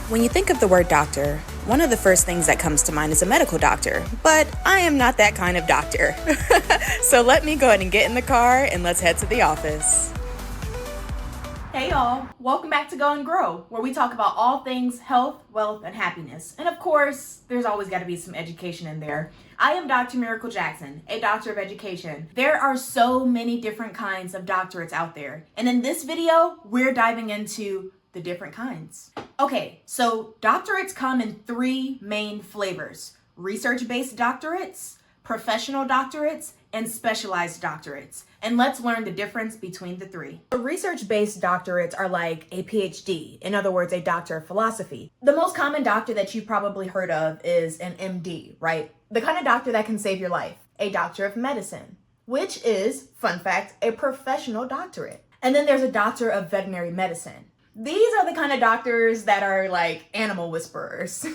When you think of the word doctor, one of the first things that comes to mind is a medical doctor, but I am not that kind of doctor. So let me go ahead and get in the car and let's head to the office. Hey y'all, welcome back to Go and Grow, where we talk about all things health, wealth, and happiness. And of course, there's always got to be some education in there. I am Dr. Mirakal Jackson, a doctor of education. There are so many different kinds of doctorates out there. And in this video, we're diving into the different kinds. Okay, so doctorates come in three main flavors: research-based doctorates, professional doctorates, and specialized doctorates. And let's learn the difference between the three. The research-based doctorates are like a PhD, in other words, a doctor of philosophy. The most common doctor that you've probably heard of is an MD, right? The kind of doctor that can save your life. A doctor of medicine, which is, fun fact, a professional doctorate. And then there's a doctor of veterinary medicine. These are the kind of doctors that are like animal whisperers.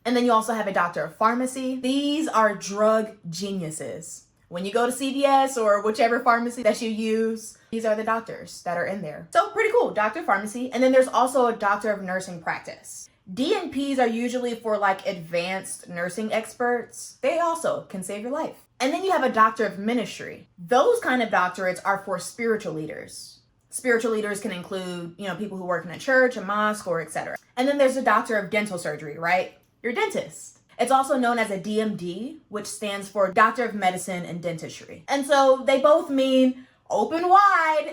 And then you also have a doctor of pharmacy. These are drug geniuses. When you go to CVS or whichever pharmacy that you use, these are the doctors that are in there. So pretty cool, doctor of pharmacy. And then there's also a doctor of nursing practice. DNPs are usually for like advanced nursing experts. They also can save your life. And then you have a doctor of ministry. Those kind of doctorates are for spiritual leaders. Spiritual leaders can include, people who work in a church, a mosque, or etc. And then there's a doctor of dental surgery, right? Your dentist. It's also known as a DMD, which stands for Doctor of Medicine and Dentistry. And so they both mean open wide.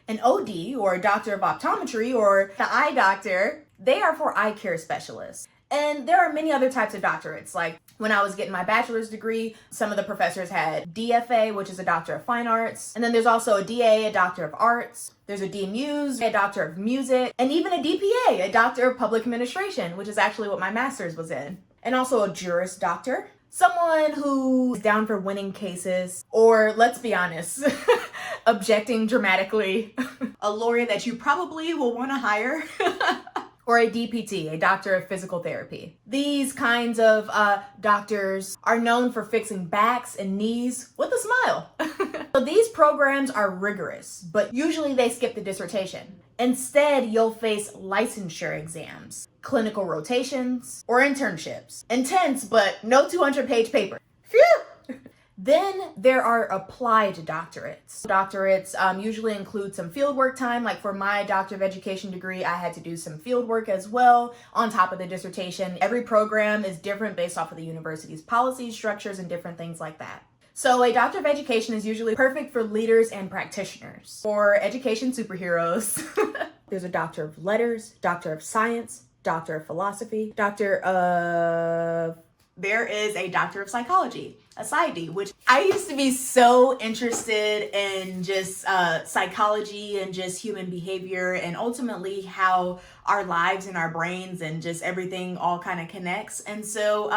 An OD, or Doctor of Optometry, or the eye doctor, they are for eye care specialists. And there are many other types of doctorates. Like when I was getting my bachelor's degree, some of the professors had DFA, which is a Doctor of Fine Arts. And then there's also a DA, a Doctor of Arts. There's a DMUs, a Doctor of Music, and even a DPA, a Doctor of Public Administration, which is actually what my master's was in. And also a Juris Doctor, someone who's down for winning cases, or let's be honest, objecting dramatically. A lawyer that you probably will want to hire. Or a DPT, a Doctor of Physical Therapy. These kinds of doctors are known for fixing backs and knees with a smile. So these programs are rigorous, but usually they skip the dissertation. Instead, you'll face licensure exams, clinical rotations, or internships. Intense, but no 200-page paper. Phew! Then there are applied doctorates. Doctorates usually include some fieldwork time. Like for my Doctor of Education degree, I had to do some fieldwork as well on top of the dissertation. Every program is different based off of the university's policies, structures, and different things like that. So a Doctor of Education is usually perfect for leaders and practitioners, or education superheroes. There's a Doctor of Letters, Doctor of Science, Doctor of Philosophy, There is a Doctor of Psychology, a PsyD, which I used to be so interested in just psychology and just human behavior and ultimately how our lives and our brains and just everything all kind of connects. And so,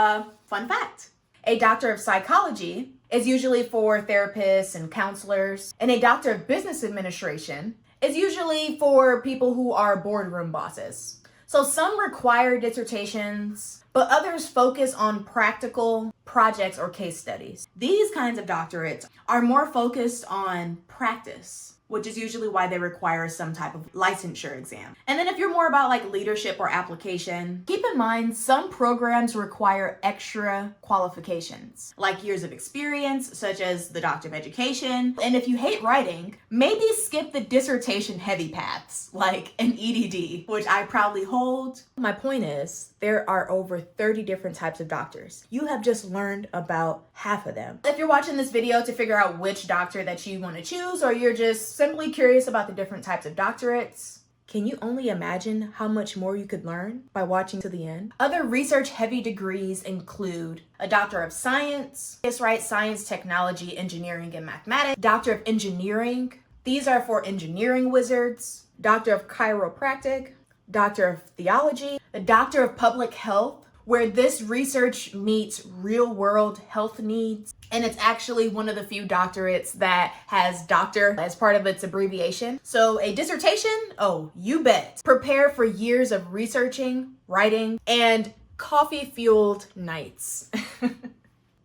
fun fact, a Doctor of Psychology is usually for therapists and counselors, and a Doctor of Business Administration is usually for people who are boardroom bosses. So some require dissertations, but others focus on practical projects or case studies. These kinds of doctorates are more focused on practice, which is usually why they require some type of licensure exam. And then if you're more about like leadership or application, keep in mind some programs require extra qualifications, like years of experience, such as the Doctor of Education. And if you hate writing, maybe skip the dissertation heavy paths, like an EDD, which I proudly hold. My point is, there are over 30 different types of doctors. You have just learned about half of them. If you're watching this video to figure out which doctor that you want to choose, or you're just simply curious about the different types of doctorates, can you only imagine how much more you could learn by watching to the end? Other research-heavy degrees include a Doctor of Science, science, technology, engineering, and mathematics, Doctor of Engineering. These are for engineering wizards, Doctor of Chiropractic, Doctor of Theology, the Doctor of Public Health, where this research meets real-world health needs. And it's actually one of the few doctorates that has doctor as part of its abbreviation. So a dissertation, oh, you bet. Prepare for years of researching, writing, and coffee-fueled nights.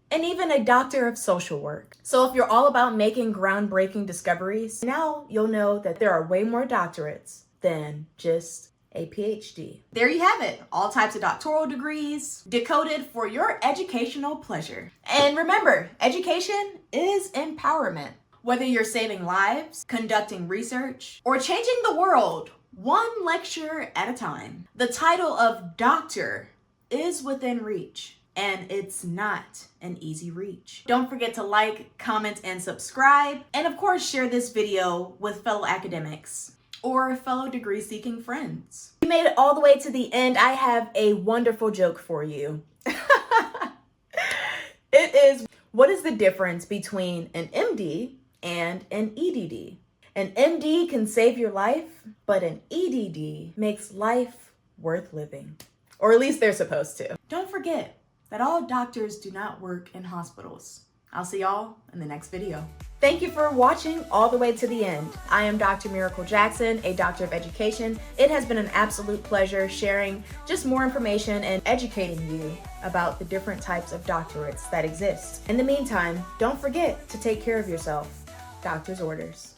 And even a Doctor of Social Work. So if you're all about making groundbreaking discoveries, now you'll know that there are way more doctorates than just a PhD. There you have it, all types of doctoral degrees decoded for your educational pleasure. And remember, education is empowerment. Whether you're saving lives, conducting research, or changing the world one lecture at a time, the title of doctor is within reach, and it's not an easy reach. Don't forget to like, comment, and subscribe, and of course share this video with fellow academics or fellow degree-seeking friends. If you made it all the way to the end, I have a wonderful joke for you. It is, what is the difference between an MD and an EDD? An MD can save your life, but an EDD makes life worth living. Or at least they're supposed to. Don't forget that all doctors do not work in hospitals. I'll see y'all in the next video. Thank you for watching all the way to the end. I am Dr. Mirakal Jackson, a doctor of education. It has been an absolute pleasure sharing just more information and educating you about the different types of doctorates that exist. In the meantime, don't forget to take care of yourself. Doctor's orders.